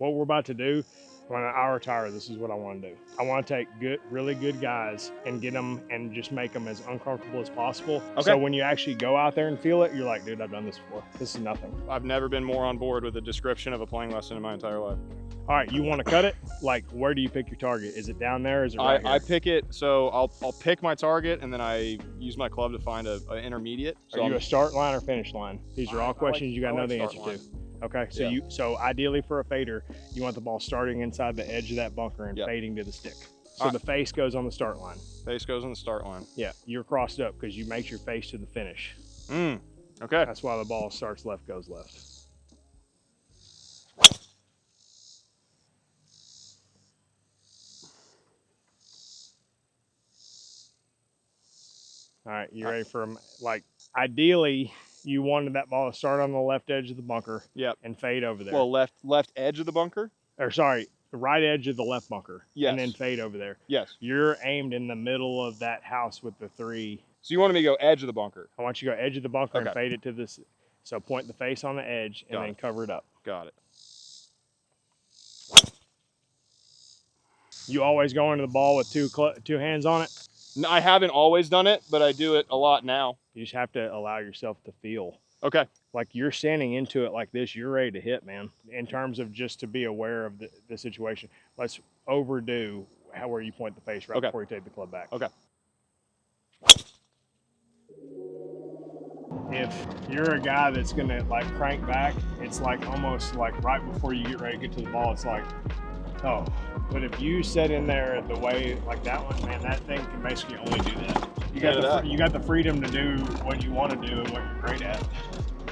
what we're about to do, when I retire, this is what I want to do. I want to take really good guys and get them and just make them as uncomfortable as possible. Okay. So when you actually go out there and feel it, you're like, dude, I've done this before. This is nothing. I've never been more on board with a description of a playing lesson in my entire life. All right, you want to cut it? Like, where do you pick your target? Is it down there? Is it right here? I pick it, so I'll pick my target, and then I use my club to find an intermediate. So Are you a start line or finish line? These are all questions you got to know the answer line. to. Okay, so Yeah. so ideally for a fader, you want the ball starting inside the edge of that bunker and fading to the stick. So the face goes on the start line. Face goes on the start line. Yeah, you're crossed up because you make your face to the finish. Okay. That's why the ball starts left, goes left. All right, you ready for, like, ideally, you wanted that ball to start on the left edge of the bunker and fade over there. Well, left edge of the bunker? Or sorry, the right edge of the left bunker. Yes. And then fade over there. Yes. You're aimed in the middle of that house with the 3. So you wanted me to go edge of the bunker? I want you to go edge of the bunker and fade it to this. So point the face on the edge and then cover it up. Got it. You always go into the ball with two hands on it? No, I haven't always done it, but I do it a lot now. You just have to allow yourself to feel. Okay. Like you're standing into it like this, you're ready to hit, man. In terms of just to be aware of the situation. Let's overdo where you point the face right before you take the club back. Okay. If you're a guy that's gonna like crank back, it's like almost like right before you get ready to get to the ball, it's like, oh. But if you sit in there the way like that one, man, that thing can basically only do that. You got the freedom to do what you want to do and what you're great at,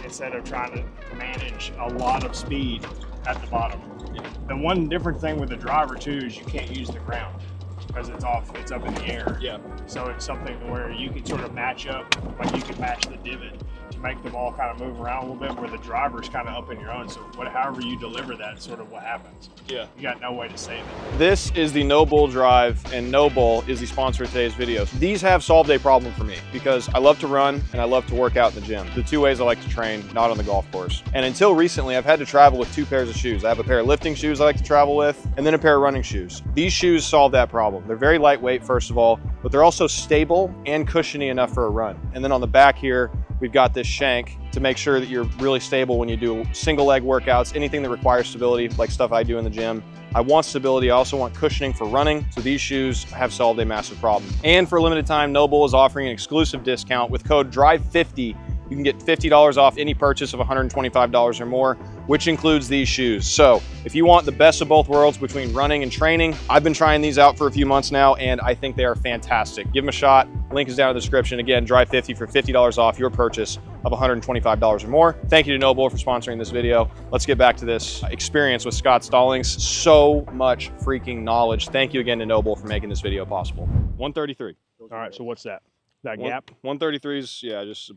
instead of trying to manage a lot of speed at the bottom. Yeah. The one different thing with the driver too is you can't use the ground because it's up in the air. Yeah. So it's something where you can sort of match up, like you can match the divot to make the ball kind of move around a little bit, where the driver's kind of up in your own. So however you deliver that is sort of what happens. Yeah. You got no way to save it. This is the No Bull drive, and No Bull is the sponsor of today's video. These have solved a problem for me because I love to run and I love to work out in the gym. The 2 ways I like to train, not on the golf course. And until recently, I've had to travel with 2 pairs of shoes. I have a pair of lifting shoes I like to travel with, and then a pair of running shoes. These shoes solve that problem. They're very lightweight, first of all, but they're also stable and cushiony enough for a run. And then on the back here, we've got this shank to make sure that you're really stable when you do single leg workouts, anything that requires stability, like stuff I do in the gym. I want stability. I also want cushioning for running. So these shoes have solved a massive problem. And for a limited time, No Bull is offering an exclusive discount with code DRIVE50. You can get $50 off any purchase of $125 or more, which includes these shoes. So if you want the best of both worlds between running and training, I've been trying these out for a few months now, and I think they are fantastic. Give them a shot. Link is down in the description. Again, DRIVE50 for $50 off your purchase of $125 or more. Thank you to No Bull for sponsoring this video. Let's get back to this experience with Scott Stallings. So much freaking knowledge. Thank you again to No Bull for making this video possible. 133. All right, so what's that? That gap? 133 is, yeah, just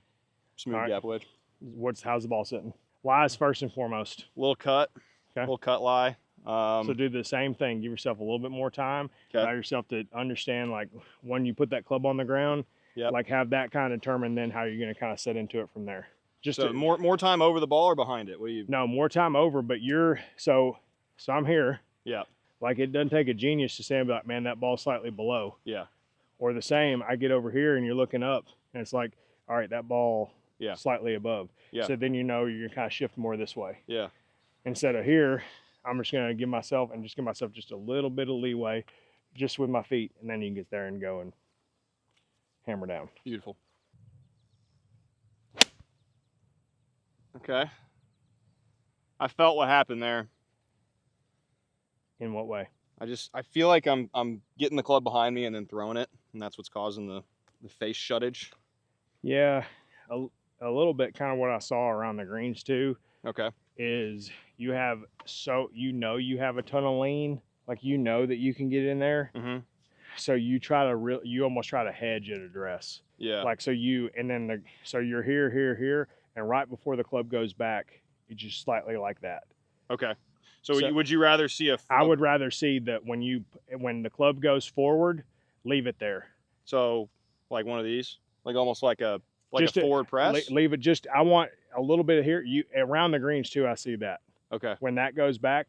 smooth gap wedge. How's the ball sitting? Lies first and foremost. Little cut, little cut lie. So do the same thing. Give yourself a little bit more time. Allow yourself to understand, like, when you put that club on the ground, like have that kind of determine then how you're going to kind of set into it from there. Just so more time over the ball or behind it? What do you? No, more time over. But so I'm here. Yeah. Like, it doesn't take a genius to say, like, man, that ball's slightly below. Yeah. Or the same. I get over here and you're looking up, and it's like, all right, that ball. Yeah. Slightly above. Yeah. So then you know you're gonna kind of shift more this way. Yeah. Instead of here, I'm just gonna give myself just a little bit of leeway, just with my feet, and then you can get there and go and hammer down. Beautiful. Okay. I felt what happened there. In what way? I feel like I'm getting the club behind me and then throwing it, and that's what's causing the face shuttage. Yeah. A little bit kind of what I saw around the greens too. Okay. Is you have you have a ton of lean, like you know that you can get in there. Mm-hmm. So you almost try to hedge at address. Yeah. Like so you're here, and right before the club goes back, you just slightly like that. Okay. So would you rather see I would rather see that when the club goes forward, leave it there. So like one of these, like almost like a forward press? Leave it I want a little bit of here. Around the greens too, I see that. Okay. When that goes back,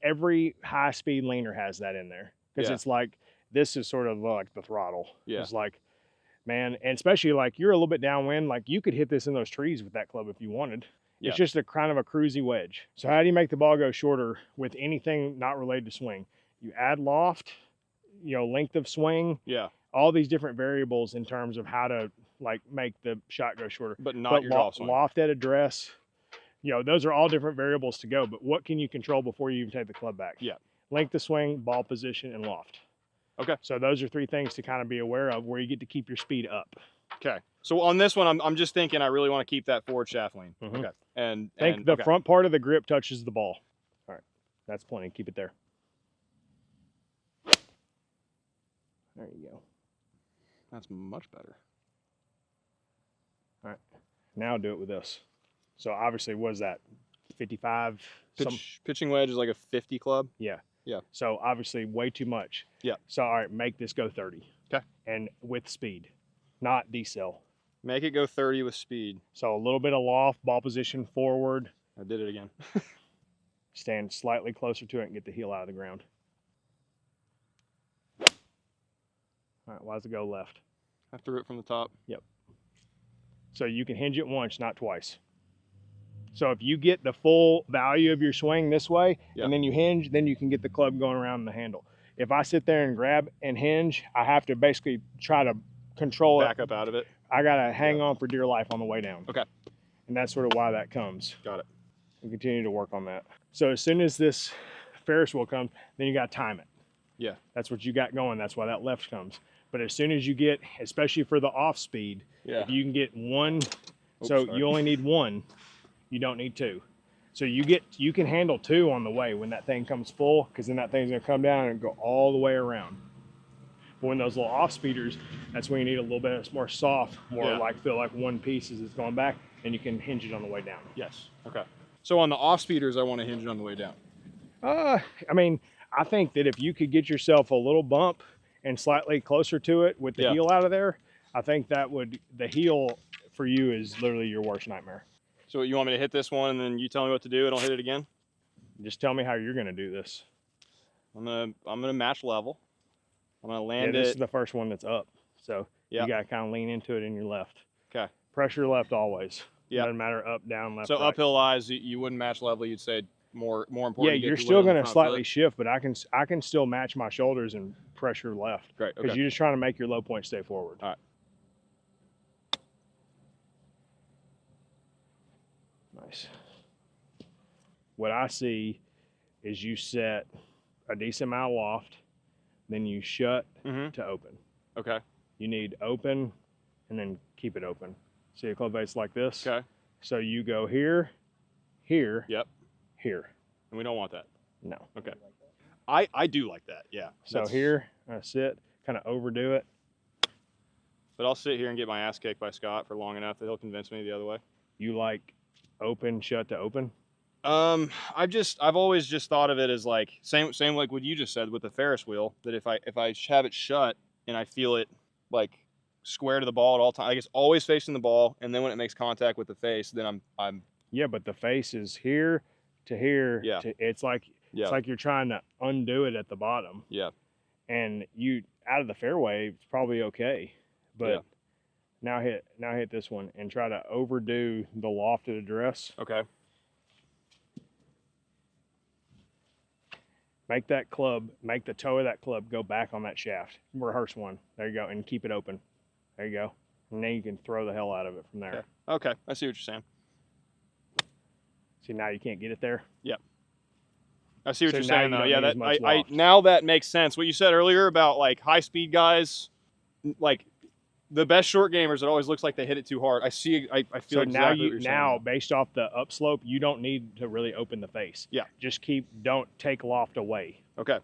every high speed leaner has that in there because Yeah. it's like, this is sort of like the throttle. Yeah. It's like, man, and especially like you're a little bit downwind, like you could hit this in those trees with that club if you wanted. Yeah. It's just a kind of a cruisy wedge. So how do you make the ball go shorter with anything not related to swing? You add loft, you know, length of swing, Yeah. all these different variables in terms of how to like make the shot go shorter. But not your golf swing. Loft at address, you know, those are all different variables to go, but what can you control before you even take the club back? Yeah. Length of swing, ball position, and loft. Okay. So those are 3 things to kind of be aware of where you get to keep your speed up. Okay. So on this one, I'm just thinking I really want to keep that forward shaft lean. Mm-hmm. Okay. And think the front part of the grip touches the ball. All right. That's plenty. Keep it there. There you go. That's much better. All right. Now do it with this. So obviously, what is that? 55? Pitching wedge is like a 50 club. Yeah. Yeah. So obviously way too much. Yeah. So all right, make this go 30. Okay. And with speed, not decel. Make it go 30 with speed. So a little bit of loft, ball position forward. I did it again. Stand slightly closer to it and get the heel out of the ground. All right, why does it go left? I threw it from the top. Yep. So you can hinge it once, not twice. So if you get the full value of your swing this way, yep, and then you hinge, then you can get the club going around the handle. If I sit there and grab and hinge, I have to basically try to control back up out of it. I gotta hang on for dear life on the way down. Okay. And that's sort of why that comes. Got it. We continue to work on that. So as soon as this Ferris wheel comes, then you gotta time it. Yeah. That's what you got going. That's why that left comes. But as soon as you get, especially for the off speed, yeah, if you can get one, oops, so sorry, you only need one, you don't need two. So you can handle two on the way when that thing comes full, because then that thing's gonna come down and go all the way around. But when those little off speeders, that's when you need a little bit more soft, more yeah, like feel like one piece as it's going back, and you can hinge it on the way down. Yes. Okay. So on the off speeders, I want to hinge it on the way down. I mean, I think that if you could get yourself a little bump and slightly closer to it with the yeah, heel out of there, I think that would, the heel for you is literally your worst nightmare. So you want me to hit this one and then you tell me what to do and I'll hit it again? Just tell me how you're gonna do this. I'm gonna match level. I'm gonna land this it. is the first one that's up. So yep, you gotta kind of lean into it in your left. Okay. Pressure left always. Yeah. Doesn't matter up, down, left, so right. uphill lies, you wouldn't match level, you'd say more important. Yeah, you're still gonna slightly shift, but I can still match my shoulders and pressure left. Great. Because Okay. you're just trying to make your low point stay forward. All right. Nice. What I see is you set a decent amount of loft, then you shut to open. Okay. You need open and then keep it open. See a club face like this? Okay. So you go here, here, yep, here. And we don't want that. No. Okay. I do like that, yeah. So here, I sit, kind of overdo it. But I'll sit here and get my ass kicked by Scott for long enough that he'll convince me the other way. You like open, shut to open? I've always just thought of it as like same like what you just said with the Ferris wheel, that if I have it shut and I feel it like square to the ball at all times, I guess always facing the ball, and then when it makes contact with the face, then I'm yeah, but the face is here to here. Yeah. It's like you're trying to undo it at the bottom. Yeah. And you out of the fairway, it's probably okay. But now hit this one and try to overdo the lofted address. Okay. Make the toe of that club go back on that shaft. Rehearse one. There you go. And keep it open. There you go. And then you can throw the hell out of it from there. Okay. I see what you're saying. See, now you can't get it there? Yep. I see what you're saying, though. Yeah, now that makes sense. What you said earlier about like high speed guys, like the best short gamers, it always looks like they hit it too hard. I feel so exactly now what you're saying. Based off the upslope, you don't need to really open the face. Yeah. Just don't take loft away. Okay.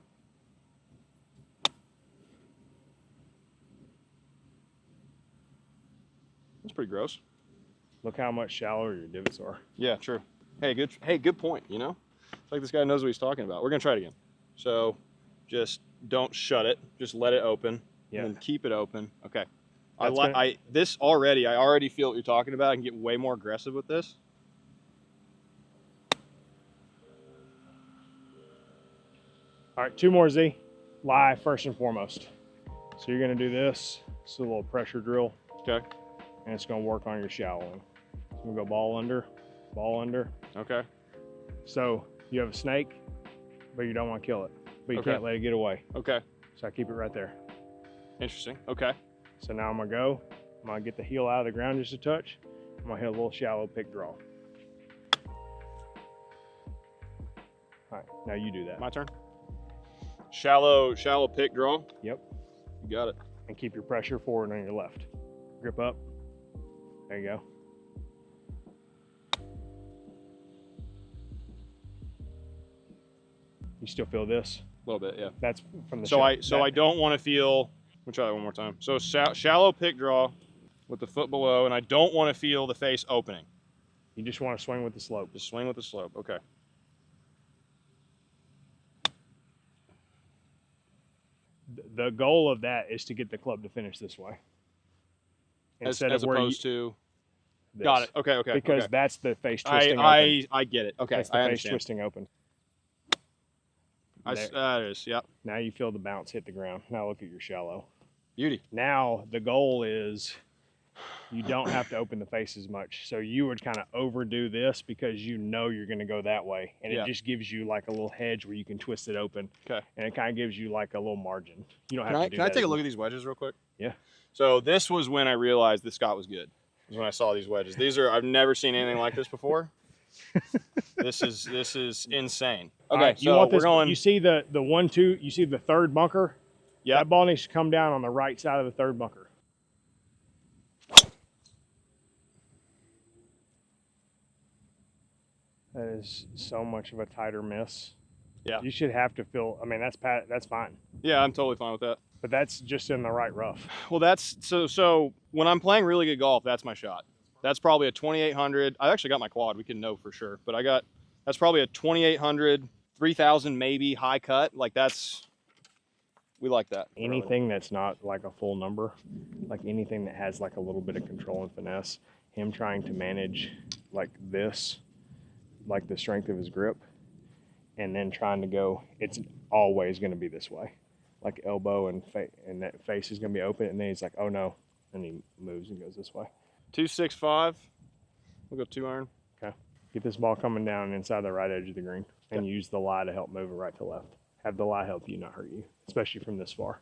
That's pretty gross. Look how much shallower your divots are. Yeah, true. Hey, good point, you know? It's like this guy knows what he's talking about. We're gonna try it again. So just don't shut it, just let it open. Yeah. And then keep it open. Okay. I already feel what you're talking about. I can get way more aggressive with this. All right, 2 more Z. Lie first and foremost. So you're gonna do this. It's a little pressure drill. Okay. And it's gonna work on your shallowing. So I'm gonna go ball under, ball under. Okay. So you have a snake, but you don't want to kill it. But you Okay. can't let it get away. Okay. So I keep it right there. Interesting. Okay. So now I'm gonna get the heel out of the ground just a touch. I'm gonna hit a little shallow pick draw. All right, now you do that. My turn. Shallow pick draw. Yep. You got it. And keep your pressure forward on your left. Grip up. There you go. You still feel this? A little bit, yeah. That's from the So I don't want to feel. Let me try that one more time. So shallow pick draw with the foot below, and I don't want to feel the face opening. You just want to swing with the slope. Just swing with the slope. Okay. The goal of that is to get the club to finish this way. As Instead of where opposed you, to. this. Got it. Okay. Okay. Because okay. that's the face twisting open. I get it. Okay. That's the I face understand. twisting open. That is. Yep. Now you feel the bounce hit the ground. Now look at your shallow. Beauty. Now the goal is you don't have to open the face as much. So you would kind of overdo this because you know you're going to go that way. And Yeah. it just gives you like a little hedge where you can twist it open. Okay. And it kind of gives you like a little margin. You don't have Can to I, do can I that take a as look much. at these wedges real quick? Yeah. So this was when I realized that Scott was good. Was when I saw these wedges. These are, I've never seen anything like this before. This is insane. Okay, Right, you so want we're this, going. You see the 1-2, you see the third bunker? Yeah. That ball needs to come down on the right side of the third bunker. That is so much of a tighter miss. Yeah. You should have to feel, I mean, that's fine. Yeah, I'm totally fine with that. But that's just in the right rough. Well, that's so when I'm playing really good golf, that's my shot. That's probably a 2800. I actually got my quad. We can know for sure, but that's probably a 2800, 3000 maybe high cut. Like we like that. Anything that's not like a full number, like anything that has like a little bit of control and finesse, him trying to manage like this, like the strength of his grip, and then trying to go, it's always going to be this way. Like elbow and that face is going to be open, and then he's like, oh no, and he moves and goes this way. 265. We'll go 2-iron. Okay. Get this ball coming down inside the right edge of the green, and use the lie to help move it right to left. Have the lie help you, not hurt you, especially from this far.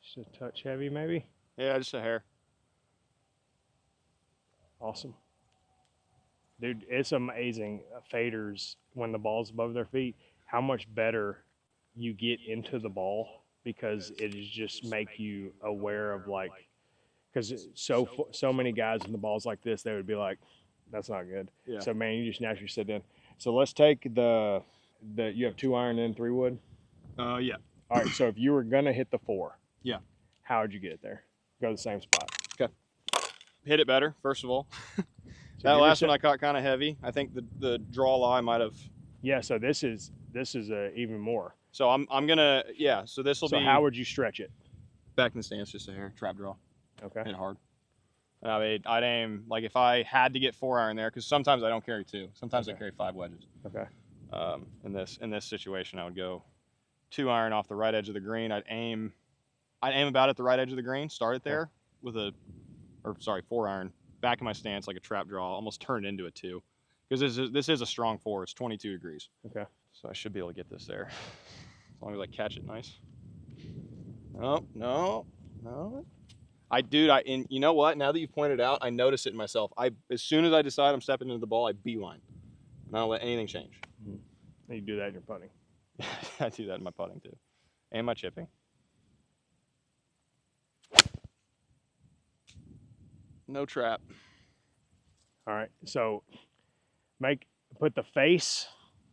Just a touch heavy, maybe. Yeah, just a hair. Awesome. Dude, it's amazing, faders, when the ball's above their feet, how much better you get into the ball, because it is just make you aware of like, because so many guys in the balls like this, they would be like, that's not good. Yeah. So man, you just naturally sit in. So let's take you have 2-iron and 3-wood? Yeah. All right, so if you were gonna hit the 4, Yeah. how would you get it there? Go to the same spot. Okay. Hit it better, first of all. So That give last yourself- one I caught kind of heavy. I think the draw lie might have. Yeah, so this is even more. So I'm gonna, yeah. So this will So be how would you stretch it? back in the stance, just a hair, trap draw, Okay. hit hard. And I'd aim, like if I had to get 4-iron there, because sometimes I don't carry 2. Sometimes I carry 5 wedges. Okay. In this situation, I would go 2-iron off the right edge of the green. I'd aim about at the right edge of the green, start it there with 4-iron, back in my stance like a trap draw, almost turn it into a 2. Because this is a strong 4, it's 22 degrees. Okay. So I should be able to get this there. As long as I catch it nice. No. And you know what? Now that you've pointed out, I notice it in myself. As soon as I decide I'm stepping into the ball, I beeline. And I don't let anything change. You do that in your putting. I do that in my putting too. And my chipping. No trap. All right. So put the face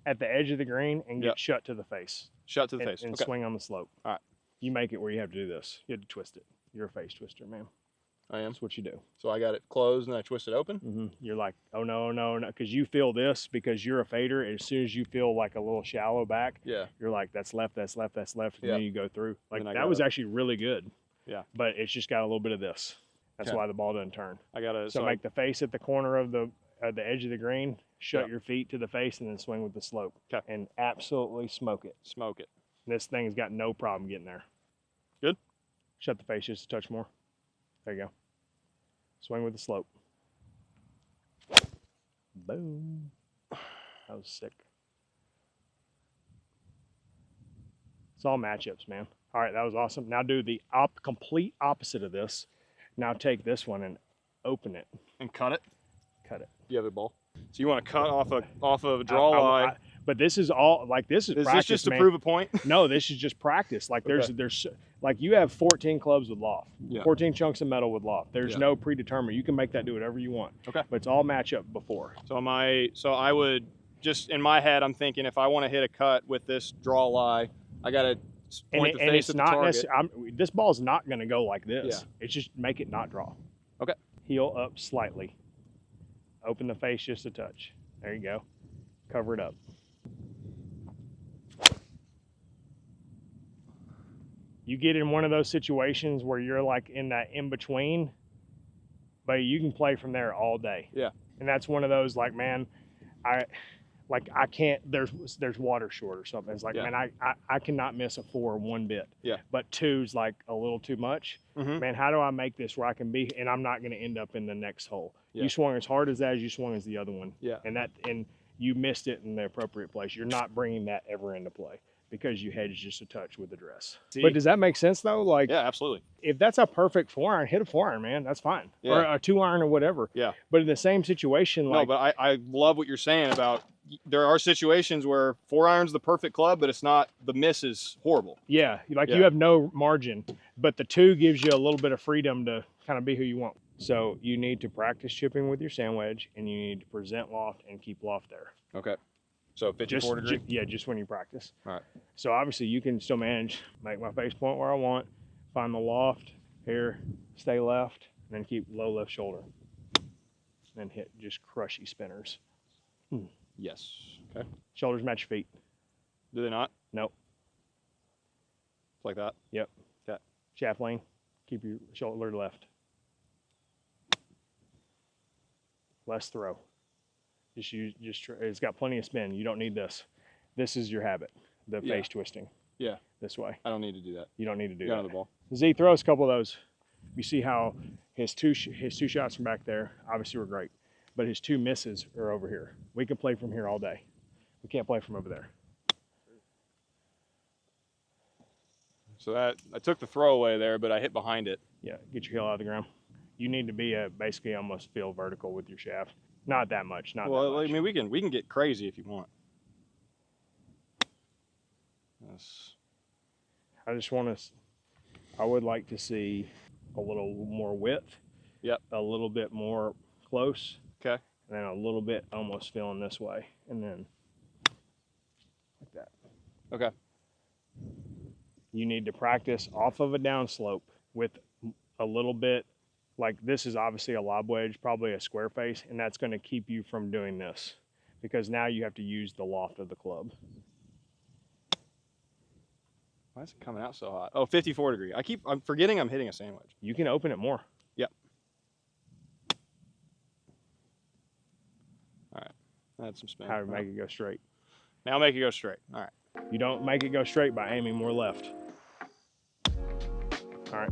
at the edge of the green and get Yep. shut to the face. Shut to the face. And Okay. swing on the slope. All right. You make it where you have to do this. You have to twist it. You're a face twister, man. I am. That's what you do. So I got it closed and I twist it open. You're like, oh no, because you feel this, because you're a fader. And as soon as you feel like a little shallow back, Yeah. you're like, that's left, that's left, that's left. And Yeah. then you go through. Like then I that was gotta- actually really good. Yeah. But it's just got a little bit of this. That's Okay. why the ball doesn't turn. I got to. So make the face at the corner of the edge of the green, shut your feet to the face, and then swing with the slope. Okay. And absolutely smoke it. Smoke it. This thing's got no problem getting there. Good. Shut the face just a touch more. There you go. Swing with the slope. Boom. That was sick. It's all matchups, man. All right, that was awesome. Now do the complete opposite of this. Now take this one and open it. And cut it? Cut it. Do you have a ball? So you want to cut off of a draw lie. But this is all, like, this is practice, this just to prove a point? No, this is just practice. Like, there's like, you have 14 clubs with loft. Yeah. 14 chunks of metal with loft. There's no predetermined. You can make that do whatever you want. Okay. But it's all matchup before. So I would, just in my head, I'm thinking if I want to hit a cut with this draw lie, I got to point the face at the target. This ball's not going to go like this. Yeah. It's just make it not draw. Okay. Heel up slightly. Open the face just a touch. There you go. Cover it up. You get in one of those situations where you're like in that in between, but you can play from there all day. Yeah. And that's one of those, like, man, I can't, there's water short or something. It's like, man, I cannot miss a 4 one bit. Yeah. But 2's like a little too much. Mm-hmm. Man, how do I make this where I can be, and I'm not going to end up in the next hole? Yeah. You swung as hard as that as you swung as the other one. Yeah. And you missed it in the appropriate place. You're not bringing that ever into play because you hedged just a touch with the dress. See? But does that make sense though? Like, yeah, absolutely. If that's a perfect 4-iron, hit a 4-iron, man. That's fine. Yeah. Or a 2-iron or whatever. Yeah. But in the same situation, like, no, but I love what you're saying about, there are situations where 4-iron's the perfect club, but it's not, the miss is horrible. Yeah, like you have no margin, but the 2 gives you a little bit of freedom to kind of be who you want. So you need to practice chipping with your sand wedge, and you need to present loft and keep loft there. Okay. So 54 degree? Yeah, just when you practice. All right. So obviously you can still manage, make my face point where I want, find the loft here, stay left, and then keep low left shoulder. And then hit just crushy spinners. Yes. Okay. Shoulders match your feet. Do they not? Nope. Like that? Yep. Okay. Shaft lane, keep your shoulder left. Less throw. It's got plenty of spin. You don't need this. This is your habit, the face twisting. Yeah. This way. I don't need to do that. You don't need to do Get that. on the ball. Z throws a couple of those. You see how his two shots from back there obviously were great, but his 2 misses are over here. We can play from here all day. We can't play from over there. So that, I took the throw away there, but I hit behind it. Yeah, get your heel out of the ground. You need to be basically almost feel vertical with your shaft. Not that much. Not that much. I mean, we can get crazy if you want. Yes. I would like to see a little more width. Yep. A little bit more close. Okay. And then a little bit almost feeling this way. And then like that. Okay. You need to practice off of a downslope with a little bit, like this is obviously a lob wedge, probably a square face, and that's going to keep you from doing this because now you have to use the loft of the club. Why is it coming out so hot? Oh, 54 degree. I'm forgetting I'm hitting a sand wedge. You can open it more. Yep. All right. Add some spin. How to make it go straight. Now make it go straight. All right. You don't make it go straight by aiming more left. All right.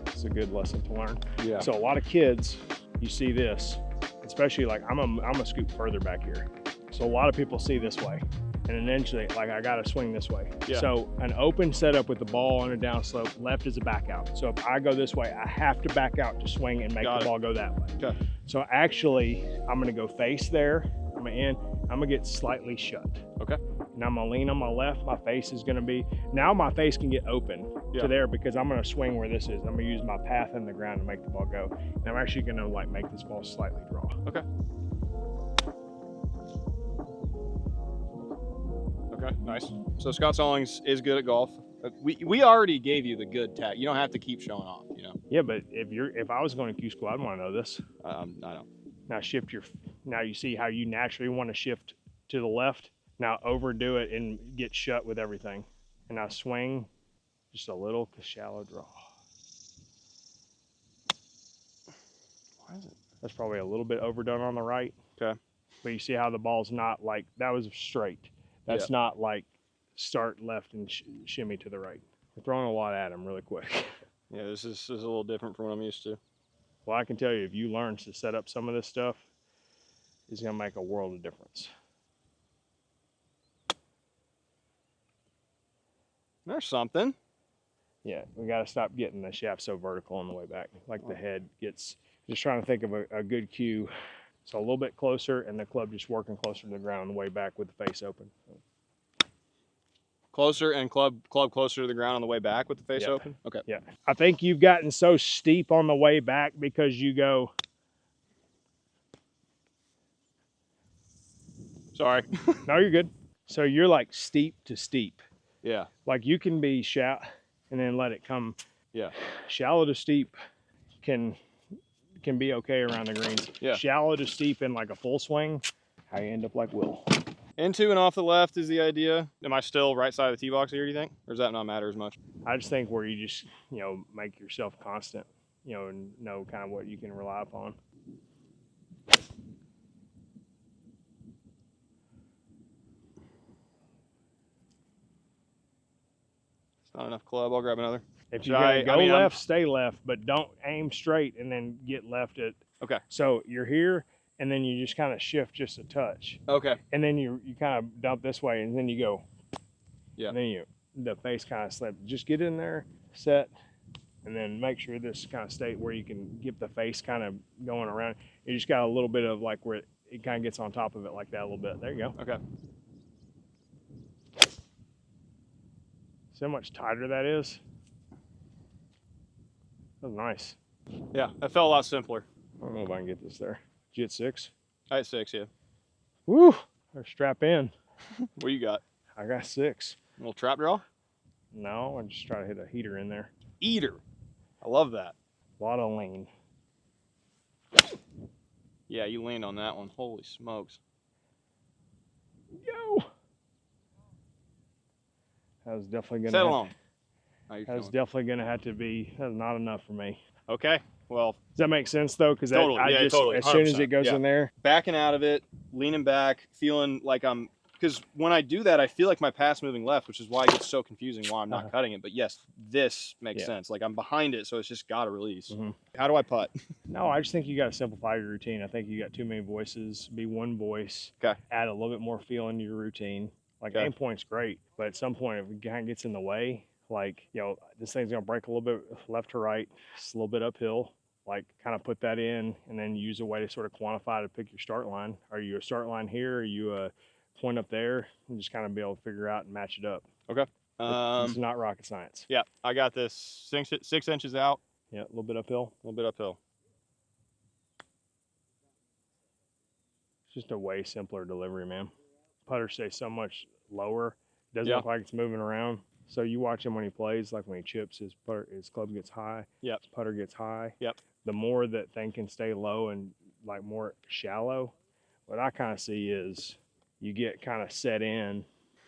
It's a good lesson to learn. Yeah. So a lot of kids, you see this, especially like I'm a scoop further back here. So a lot of people see this way. And eventually, like, I got to swing this way. Yeah. So an open setup with the ball on a downslope, left is a back out. So if I go this way, I have to back out to swing and make the ball go that way. Okay. So actually, I'm going to go face there. I'm going to get slightly shut. Okay. And I'm going to lean on my left. My face is going to be, now my face can get open to there because I'm going to swing where this is. I'm going to use my path in the ground to make the ball go. And I'm actually going to like make this ball slightly draw. Okay. Okay, nice. So Scott Stallings is good at golf. We already gave you the good tag. You don't have to keep showing off, you know. Yeah, but if I was going to Q school, I'd want to know this. I don't. Now you see how you naturally want to shift to the left. Now overdo it and get shut with everything. And now swing just a little shallow draw. Why is it? That's probably a little bit overdone on the right. Okay. But you see how the ball's not like, that was straight. That's not like start left and shimmy to the right. We're throwing a lot at him really quick. Yeah, this is a little different from what I'm used to. Well, I can tell you, if you learn to set up some of this stuff, it's going to make a world of difference. There's something. Yeah, we got to stop getting the shaft so vertical on the way back. Like the head gets, just trying to think of a good cue. So a little bit closer, and the club just working closer to the ground on the way back with the face open. Closer and club closer to the ground on the way back with the face open? Okay. Yeah. I think you've gotten so steep on the way back because you go. Sorry. No, you're good. So you're like steep to steep. Yeah. Like you can be shallow and then let it come. Yeah. Shallow to steep can be okay around the greens. Yeah. Shallow to steep in like a full swing, how you end up like Will. Into and off the left is the idea. Am I still right side of the tee box here, do you think? Or does that not matter as much? I just think where you just, make yourself constant, and know kind of what you can rely upon. It's not enough club. I'll grab another. If you go left, stay left, but don't aim straight and then get left at. Okay. So you're here, and then you just kind of shift just a touch. Okay. And then you kind of dump this way, and then you go. Yeah. And then the face kind of slips. Just get in there, set, and then make sure this kind of state where you can get the face kind of going around. You just got a little bit of like where it kind of gets on top of it like that a little bit. There you go. Okay. See how much tighter that is? That was nice. Yeah, that felt a lot simpler. I don't know if I can get this there. Did you hit 6? I had 6, yeah. Woo! Better strap in. What you got? I got 6. A little trap draw? No, I just try to hit a heater in there. Eater. I love that. A lot of lean. Yeah, you leaned on that one. Holy smokes. Yo! That was definitely gonna. Settle on. That was definitely gonna have to be. That's not enough for me. Okay. Well, does that make sense though? Because totally. Totally. As soon as it goes in there, backing out of it, leaning back, feeling like because when I do that, I feel like my path's moving left, which is why it gets so confusing why I'm not cutting it. But yes, this makes sense. Like I'm behind it, so it's just got to release. How do I putt? No, I just think you got to simplify your routine. I think you got too many voices. Be one voice. Okay. Add a little bit more feel into your routine. Like aim point's great, but at some point if it kind of gets in the way, like this thing's gonna break a little bit left to right, just a little bit uphill. Like kind of put that in, and then use a way to sort of quantify to pick your start line. Are you a start line here? Are you a point up there? And just kind of be able to figure out and match it up. Okay. It's not rocket science. Yeah, I got this 6 inches out. Yeah, a little bit uphill. A little bit uphill. It's just a way simpler delivery, man. Putter stays so much lower. Doesn't look like it's moving around. So you watch him when he plays, like when he chips, his club gets high. Yep. His putter gets high. Yep. The more that thing can stay low and like more shallow, what I kind of see is you get kind of set in,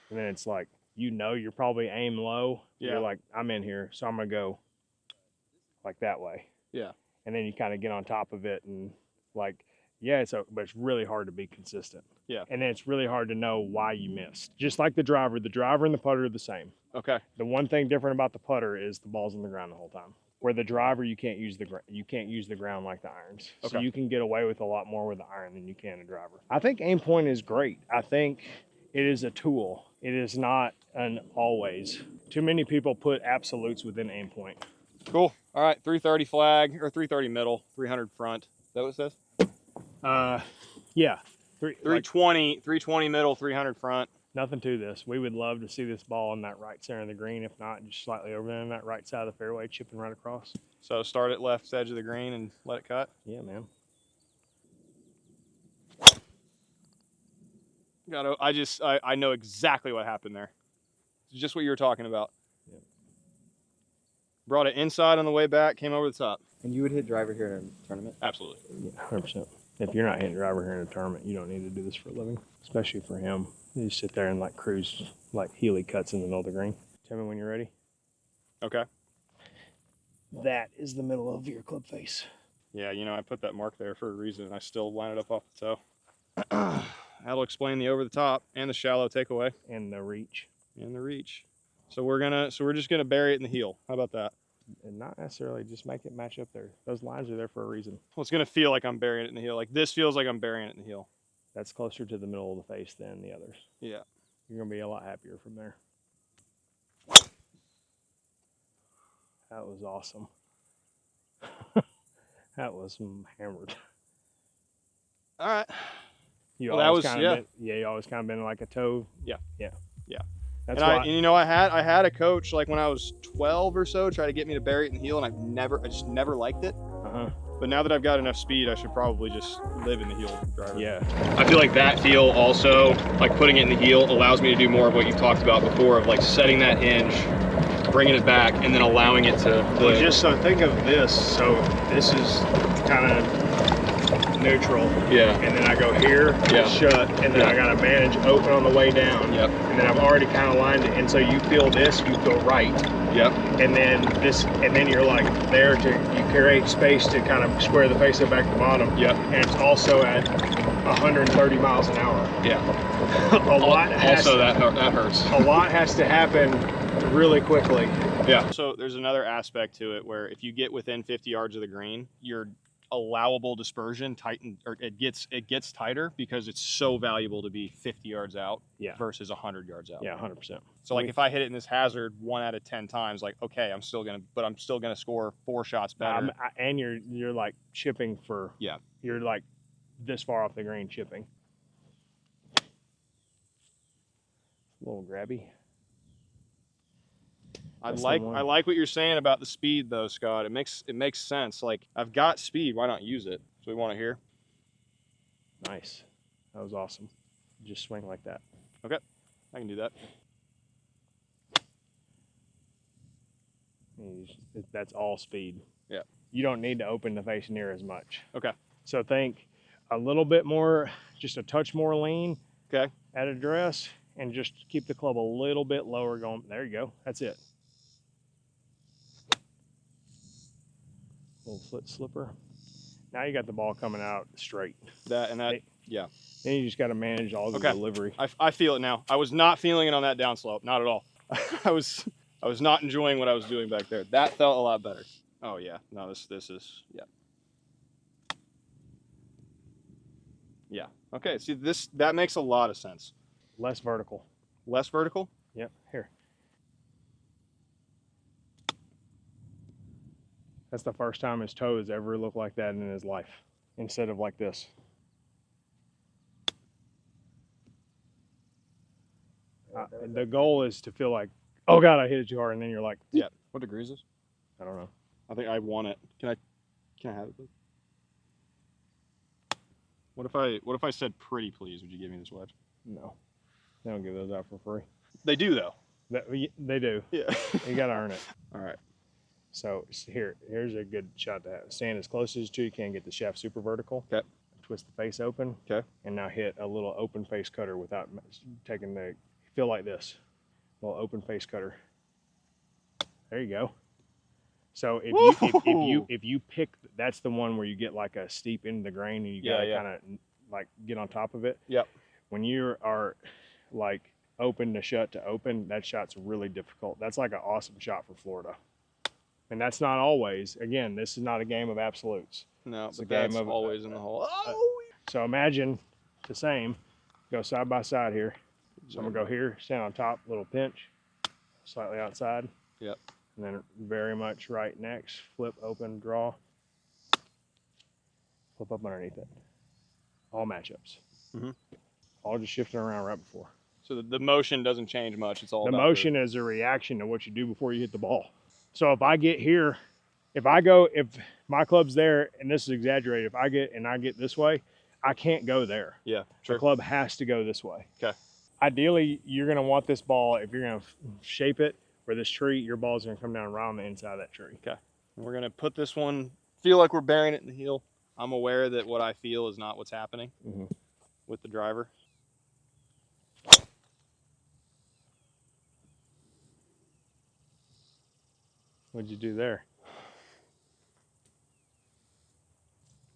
and then it's like you're probably aim low. Yeah. You're like, I'm in here, so I'm gonna go like that way. Yeah. And then you kind of get on top of it and like. But it's really hard to be consistent. Yeah. And then it's really hard to know why you missed. Just like the driver and the putter are the same. Okay. The one thing different about the putter is the ball's on the ground the whole time. Where the driver, you can't use the ground like the irons. Okay. So you can get away with a lot more with the iron than you can a driver. I think aim point is great. I think it is a tool. It is not an always. Too many people put absolutes within aim point. Cool. All right, 330 flag or 330 middle, 300 front. Is that what it says? Yeah. 320 middle, 300 front. Nothing to this. We would love to see this ball in that right center of the green. If not, just slightly over there on that right side of the fairway, chipping right across. So start at left edge of the green and let it cut? Yeah, man. I know exactly what happened there. It's just what you were talking about. Yeah. Brought it inside on the way back, came over the top. And you would hit driver here in a tournament? Absolutely. Yeah, 100%. If you're not hitting driver here in a tournament, you don't need to do this for a living, especially for him. You just sit there and like cruise, like Healy cuts in the middle of the green. Tell me when you're ready. Okay. That is the middle of your club face. Yeah, I put that mark there for a reason, and I still line it up off the toe. That'll explain the over the top and the shallow takeaway and the reach. and the reach. So we're just gonna bury it in the heel. How about that? And not necessarily just make it match up there. Those lines are there for a reason. Well, it's gonna feel like I'm burying it in the heel. Like this feels like I'm burying it in the heel. That's closer to the middle of the face than the others. Yeah. You're gonna be a lot happier from there. That was awesome. That was hammered. All right. You Well, that always was- kind yeah. of you always kind of been like a toe. Yeah. Yeah. Yeah. That's And why. you know, I had a coach like when I was 12 or so try to get me to bury it in the heel, and I just never liked it. But now that I've got enough speed, I should probably just live in the heel driver. Yeah. I feel like that feel also, like putting it in the heel, allows me to do more of what you talked about before, of like setting that hinge, bringing it back, and then allowing it to. Well, just so think of this. So this is kind of neutral. Yeah. And then I go here, Yeah. shut, and then Yeah. I gotta manage open on the way down. Yep. And then I've already kind of lined it, and so you feel this, you feel right. Yep. And then this, and then you're like there to, you create space to kind of square the face up back to bottom. Yep. And it's also at 130 miles an hour. Yeah. A lot has Also, to, that hurts. a lot has to happen really quickly. Yeah. So there's another aspect to it where if you get within 50 yards of the green, your allowable dispersion it gets tighter because it's so valuable to be 50 yards out versus 100 yards out. Yeah, 100%. So like if I hit it in this hazard 1 out of 10 times, like okay, I'm still gonna score 4 shots better. And you're like chipping for, you're like this far off the green chipping. A little grabby. I like what you're saying about the speed though, Scott. It makes sense. Like I've got speed, why not use it? So we want it here. Nice. That was awesome. Just swing like that. Okay, I can do that. That's all speed. Yeah. You don't need to open the face near as much. Okay. So think a little bit more, just a touch more lean. Okay. At address, and just keep the club a little bit lower going. There you go. That's it. Little foot slipper. Now you got the ball coming out straight. Yeah. Then you just got to manage all the delivery. I feel it now. I was not feeling it on that downslope, not at all. I was not enjoying what I was doing back there. That felt a lot better. Oh yeah, no, this is, yeah. Yeah, okay, see that makes a lot of sense. Less vertical. Less vertical? Yep, here. That's the first time his toes ever looked like that in his life, instead of like this. The goal is to feel like, oh God, I hit it too hard, and then you're like, yeah. What degree is this? I don't know. I think I want it. Can I have it, please? What if I said pretty please? Would you give me this wedge? No, they don't give those out for free. They do though. They do. Yeah. You gotta earn it. All right. So here's a good shot to have. Stand as close as you can, get the shaft super vertical. Okay. Twist the face open. Okay. And now hit a little open face cutter without taking the, feel like this. Little open face cutter. There you go. So if you pick, that's the one where you get like a steep into the grain and you gotta kind of like get on top of it. Yep. When you are like open to shut to open, that shot's really difficult. That's like an awesome shot for Florida. And that's not always. Again, this is not a game of absolutes. No, it's but a game that's of always in the hole. So imagine the same. Go side by side here. So I'm gonna go here, stand on top, little pinch, slightly outside. Yep. And then very much right next, flip, open, draw, flip up underneath it. All matchups. Mm-hmm. All just shifting around right before. So the motion doesn't change much. It's all the about motion is a reaction to what you do before you hit the ball. So if I get here, if my club's there, and this is exaggerated, if I get this way, I can't go there. Yeah, sure. The club has to go this way. Okay. Ideally, you're gonna want this ball, if you're gonna shape it for this tree, your ball's gonna come down right on the inside of that tree. Okay. And we're gonna put this one, feel like we're burying it in the heel. I'm aware that what I feel is not what's happening with the driver. What'd you do there?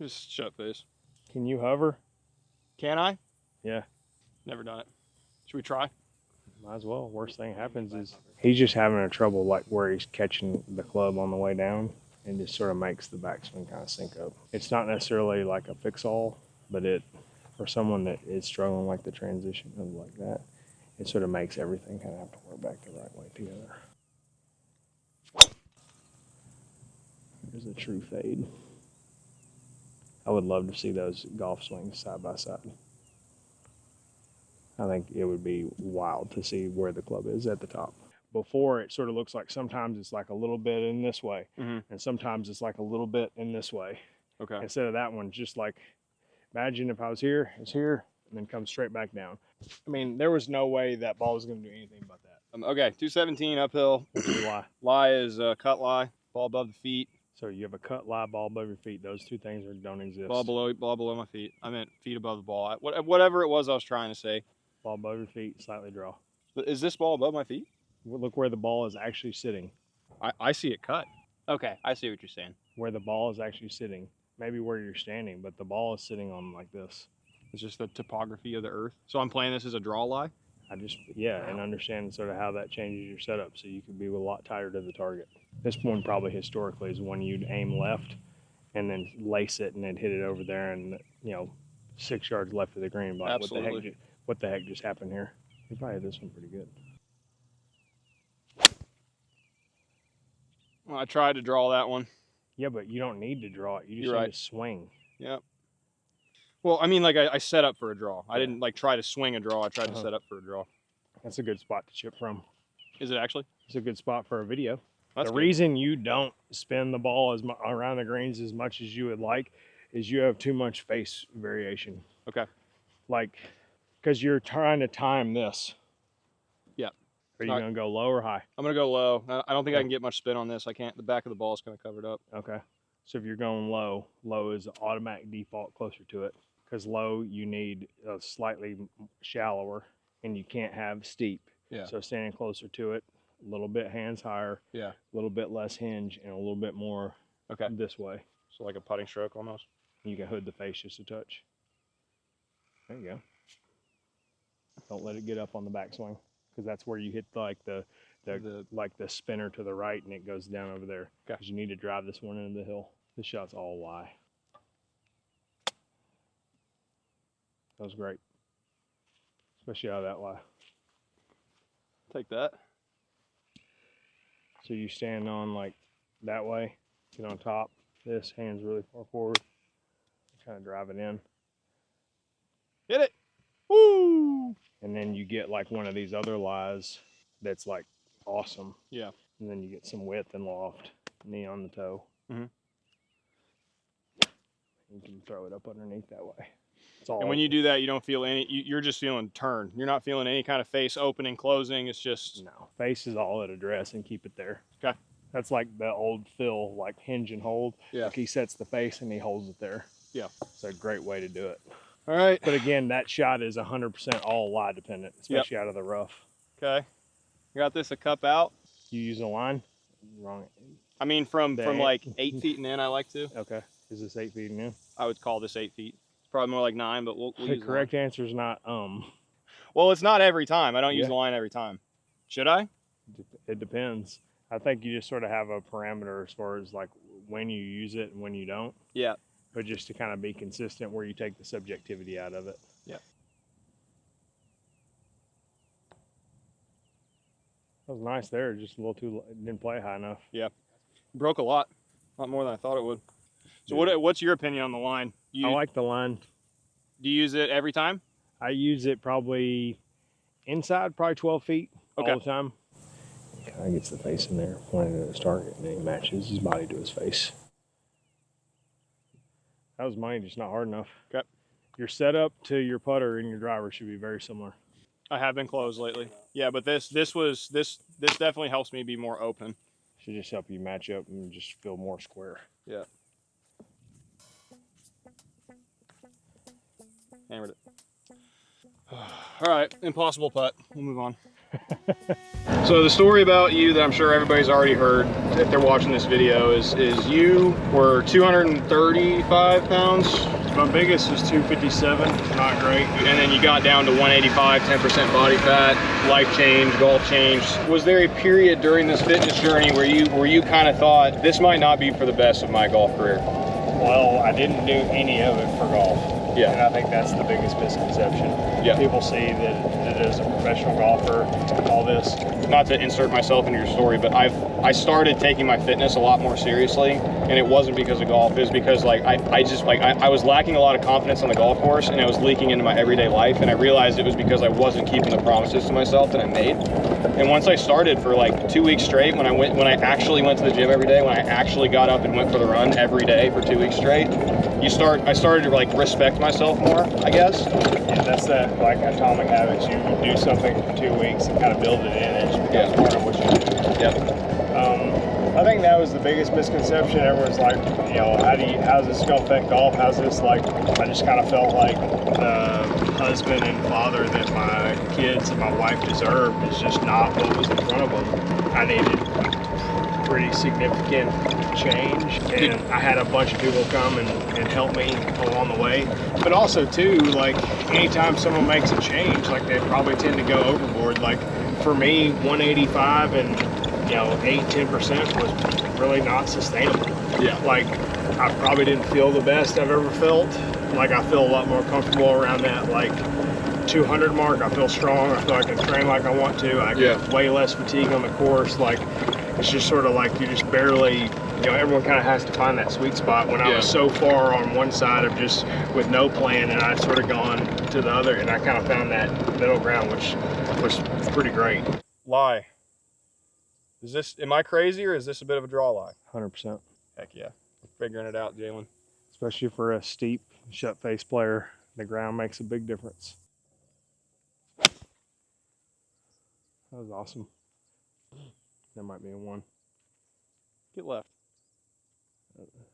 Just shut face. Can you hover? Can I? Yeah. Never done it. Should we try? Might as well. Worst thing happens is he's just having a trouble like where he's catching the club on the way down and just sort of makes the backswing kind of sink up. It's not necessarily like a fix-all, but it, for someone that is struggling like the transition of like that, it sort of makes everything kind of have to work back the right way together. There's a true fade. I would love to see those golf swings side by side. I think it would be wild to see where the club is at the top. Before, it sort of looks like sometimes it's like a little bit in this way, and sometimes it's like a little bit in this way. Okay. Instead of that one, just like, imagine if I was here, it's here, and then come straight back down. I mean, there was no way that ball was going to do anything but that. Okay, 217 uphill. Lie. Lie is cut lie, ball above the feet. So you have a cut lie, ball above your feet. Those two things don't exist. Ball below my feet. I meant feet above the ball. Whatever it was I was trying to say. Ball above your feet, slightly draw. Is this ball above my feet? Look where the ball is actually sitting. I see it cut. Okay, I see what you're saying. Where the ball is actually sitting. Maybe where you're standing, but the ball is sitting on like this. It's just the topography of the earth. So I'm playing this as a draw lie? And understand sort of how that changes your setup so you could be a lot tighter to the target. This one probably historically is one you'd aim left and then lace it and then hit it over there and, 6 yards left of the green. But Absolutely. what the heck just happened here? You probably hit this one pretty good. Well, I tried to draw that one. Yeah, but you don't need to draw it. You just need to swing. Yep. Well, I mean, like I set up for a draw. I didn't like try to swing a draw. I tried to set up for a draw. That's a good spot to chip from. Is it actually? It's a good spot for a video. That's the good. reason you don't spin the ball around the greens as much as you would like is you have too much face variation. Okay. Like, because you're trying to time this. Yeah. Are you going to go low or high? I'm going to go low. I don't think I can get much spin on this. I can't. The back of the ball is kind of covered up. Okay. So if you're going low, low is automatic default closer to it. Because low, you need a slightly shallower, and you can't have steep. Yeah. So standing closer to it, a little bit hands higher, Yeah. a little bit less hinge, and a little bit more this way. So like a putting stroke almost. You can hood the face just a touch. There you go. Don't let it get up on the backswing, because that's where you hit like the spinner to the right, and it goes down over there. Because you need to drive this one into the hill. This shot's all lie. That was great, especially out of that lie. Take that. So you stand on like that way, get on top, this, hands really far forward, kind of drive it in. Hit it. Woo! And then you get like one of these other lies that's like awesome. Yeah. And then you get some width and loft, knee on the toe. Mm-hmm. You can throw it up underneath that way. And when you do that, you don't feel any, you're just feeling turn. You're not feeling any kind of face opening, closing. It's just. No, face is all at address and keep it there. Okay. That's like the old Phil, like hinge and hold. Yeah. Like he sets the face and he holds it there. Yeah. It's a great way to do it. All right. But again, that shot is 100% all lie dependent, especially out of the rough. Okay. You got this a cup out. You use a line? Wrong. I mean, from like 8 feet and in, I like to. Okay. Is this 8 feet and in? I would call this 8 feet. It's probably more like 9, but we'll The use correct answer is not Well, it's not every time. I don't use the line every time. Should I? It depends. I think you just sort of have a parameter as far as like when you use it and when you don't. Yeah. But just to kind of be consistent where you take the subjectivity out of it. Yeah. That was nice there. Just a little too, didn't play high enough. Yeah. Broke a lot more than I thought it would. So what's your opinion on the line? I like the line. Do you use it every time? I use it probably inside, probably 12 feet all the time. Kind of gets the face in there, pointed at his target, and then he matches his body to his face. That was mine, just not hard enough. Okay. Your setup to your putter and your driver should be very similar. I have been closed lately. Yeah, but this definitely helps me be more open. Should just help you match up and just feel more square. Yeah. Hammered it. All right, impossible putt. We'll move on. So the story about you that I'm sure everybody's already heard if they're watching this video is you were 235 pounds My biggest was 257, not great. And then you got down to 185, 10% body fat, life change, golf change. Was there a period during this fitness journey where you kind of thought, this might not be for the best of my golf career? Well, I didn't do any of it for golf. Yeah. And I think that's the biggest misconception. Yeah. People see that as a professional golfer, all this. Not to insert myself into your story, but I started taking my fitness a lot more seriously, and it wasn't because of golf. It was because like I was lacking a lot of confidence on the golf course, and it was leaking into my everyday life, and I realized it was because I wasn't keeping the promises to myself that I made. And once I started for like 2 weeks straight, when I actually went to the gym every day, when I actually got up and went for the run every day for 2 weeks straight, I started to like respect myself more, I guess. Yeah, that's that like atomic habits. You do something for 2 weeks and kind of build it in, and it becomes part of what you do. Yep. I think that was the biggest misconception. Everyone's like, you know, how's this going to affect golf? How's this like? I just kind of felt like the husband and father that my kids and my wife deserved is just not what was in front of them. I needed pretty significant change, and I had a bunch of people come and help me along the way. But also too, like anytime someone makes a change, like they probably tend to go overboard. Like for me, 185 and 8-10% was really not sustainable. Yeah. Like I probably didn't feel the best I've ever felt. Like I feel a lot more comfortable around that like 200 mark. I feel strong. I feel I can train like I want to. I get way less fatigue on the course. Like it's just sort of like you just barely, everyone kind of has to find that sweet spot. When I was so far on one side of just with no plan, and I'd sort of gone to the other, and I kind of found that middle ground, which was pretty great. Lie. Am I crazy, or is this a bit of a draw lie? 100%. Heck yeah. Figuring it out, Jalen. Especially for a steep shut face player, the ground makes a big difference. That was awesome. There might be a one. Get left.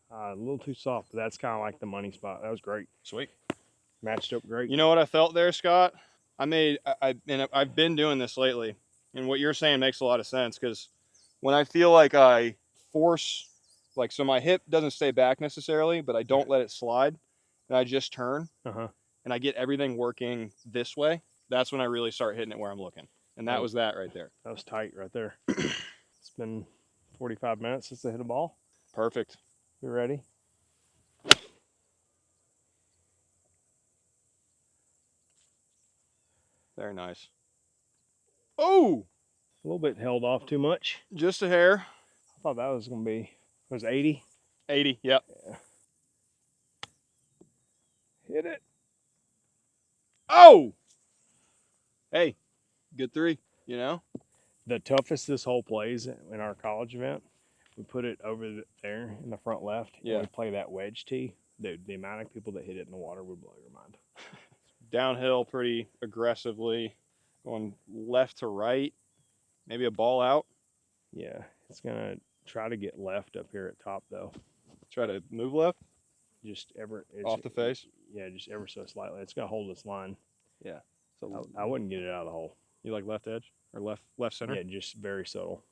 A little too soft, but that's kind of like the money spot. That was great. Sweet. Matched up great. You know what I felt there, Scott? I've been doing this lately, and what you're saying makes a lot of sense, because when I feel like I force, like, so my hip doesn't stay back necessarily, but I don't let it slide, and I just turn, and I get everything working this way, that's when I really start hitting it where I'm looking. And that was that right there. That was tight right there. It's been 45 minutes since I hit a ball. Perfect. You ready? Very nice. Oh! A little bit held off too much. Just a hair. I thought that was going to be, was 80? 80, yep. Yeah. Hit it. Oh! Hey, good three, The toughest this hole plays in our college event, we put it over there in the front left. Yeah. And we play that wedge tee. The amount of people that hit it in the water would blow your mind. Downhill pretty aggressively, going left to right, maybe a ball out. Yeah, it's going to try to get left up here at top, though. Try to move left? Just Off the face? Yeah, just ever so slightly. It's going to hold its line. Yeah. So I wouldn't get it out of the hole. You like left edge or left center? Yeah, just very subtle.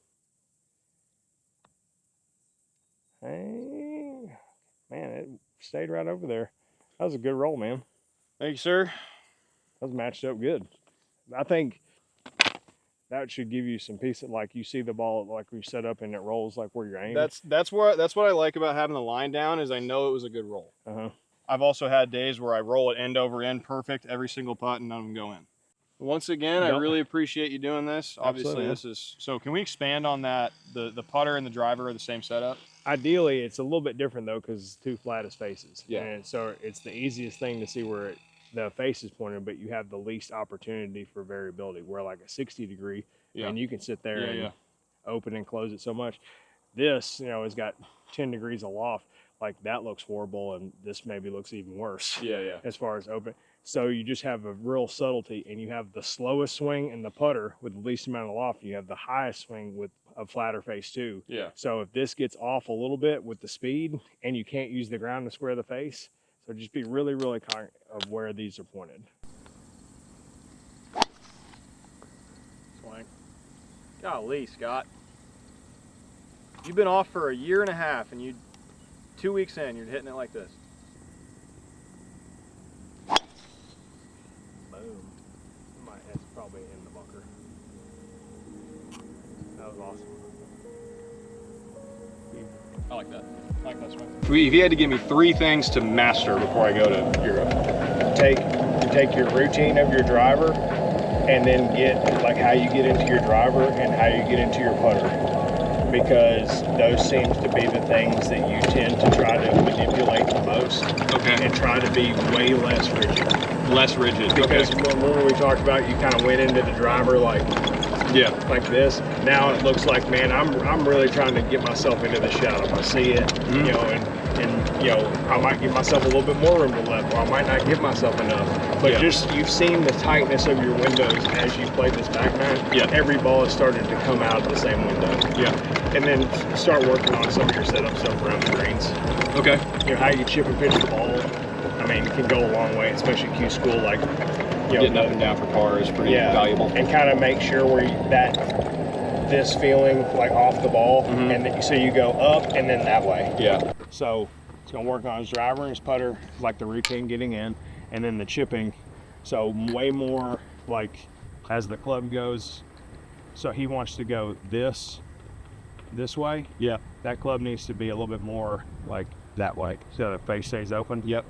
Hey, man, it stayed right over there. That was a good roll, man. Thank you, sir. That was matched up good. I think that should give you some peace. Like you see the ball like we set up and it rolls like where you're aiming. That's what I like about having the line down, is I know it was a good roll. I've also had days where I roll it end over end perfect every single putt and none of them go in. Once again, I really appreciate you doing this. Obviously, this is so. Can we expand on that? The putter and the driver are the same setup. Ideally, it's a little bit different though because it's two flattest faces. Yeah. And so it's the easiest thing to see where the face is pointed, but you have the least opportunity for variability. Where like a 60 degree, and you can sit there and open and close it so much. This, has got 10 degrees aloft. Like that looks horrible, and this maybe looks even worse. Yeah. As far as open. So you just have a real subtlety, and you have the slowest swing in the putter with the least amount of loft. You have the highest swing with a flatter face too. Yeah. So if this gets off a little bit with the speed, and you can't use the ground to square the face, so just be really, really cognizant of where these are pointed. Swing. Golly, Scott. You've been off for a year and a half, and 2 weeks in, you're hitting it like this. awesome. I like that. I like that swing. If you had to give me 3 things to master before I go to Europe. Take your routine of your driver and then get like how you get into your driver and how you get into your putter, because those seems to be the things that you tend to try to manipulate the most. Okay. And try to be way less rigid. Less rigid. Because okay. remember we talked about you kind of went into the driver like this. Now it looks like, man, I'm really trying to get myself into the shadow. I see it, Mm-hmm. you know, and you know, I might give myself a little bit more room to left, or I might not give myself enough. But just you've seen the tightness of your windows as you play this back nine. Yeah. Every ball has started to come out of the same window. Yeah. And then start working on some of your setup stuff around the greens. Okay. You know, how you chip and pitch the ball, I mean, it can go a long way, especially Q school, like, you know, Getting up and down for par is pretty valuable. And kind of make sure where this feeling like off the ball, Mm-hmm. and then, so you go up and then that way. Yeah. So it's gonna work on his driver and his putter, like the routine getting in, and then the chipping. So way more like as the club goes. So he wants to go this way. Yeah. That club needs to be a little bit more like that way, so the face stays open. Yep.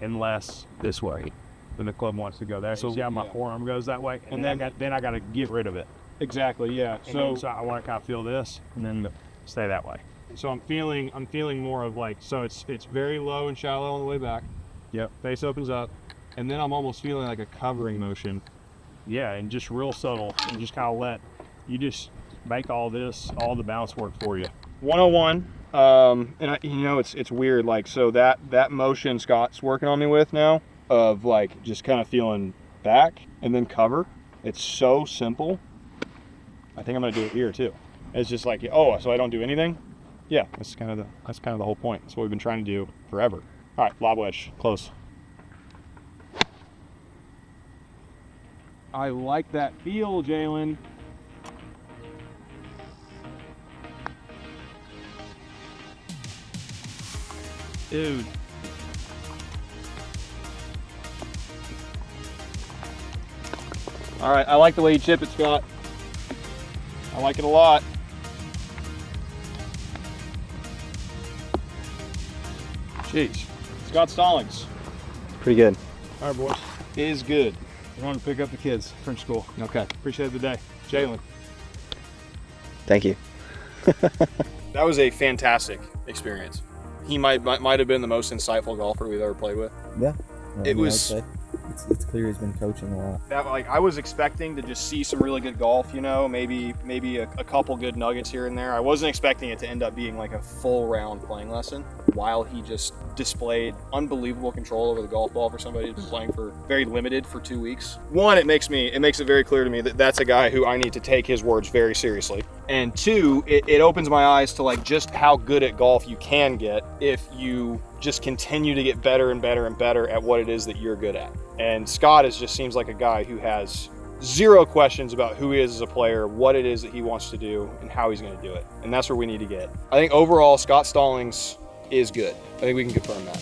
And less this way. Then the club wants to go there. So yeah, my forearm goes that way, and then I got to get rid of it. Exactly. Yeah. So I want to kind of feel this, and then stay that way. So I'm feeling more of like, so it's very low and shallow on the way back. Yep. Face opens up, and then I'm almost feeling like a covering motion. Yeah, and just real subtle, and just kind of let you just make all the bounce work for you. 101. And you know, it's weird. Like, so that motion Scott's working on me with now, of like just kind of feeling back and then cover. It's so simple. I think I'm gonna do it here too. It's just like, oh, so I don't do anything. Yeah, that's kind of the whole point. That's what we've been trying to do forever. All right, lob wedge, close. I like that feel, Jalen. Dude. All right, I like the way you chip it, Scott. I like it a lot. Jeez, Scott Stallings. Pretty good. All right, boys. Is good. I want to pick up the kids, French school. Okay. Appreciate the day. Jalen. Thank you. That was a fantastic experience. He might have been the most insightful golfer we've ever played with. Yeah. It was- I'd say it's clear he's been coaching a lot. That, like, I was expecting to just see some really good golf, you know, maybe a couple good nuggets here and there. I wasn't expecting it to end up being like a full round playing lesson, while he just displayed unbelievable control over the golf ball for somebody who's been playing for very limited for 2 weeks. One, it makes it very clear to me that that's a guy who I need to take his words very seriously. And two, it opens my eyes to like just how good at golf you can get if you just continue to get better and better and better at what it is that you're good at. And Scott just seems like a guy who has zero questions about who he is as a player, what it is that he wants to do, and how he's going to do it. And that's where we need to get. I think overall, Scott Stallings is good. I think we can confirm that.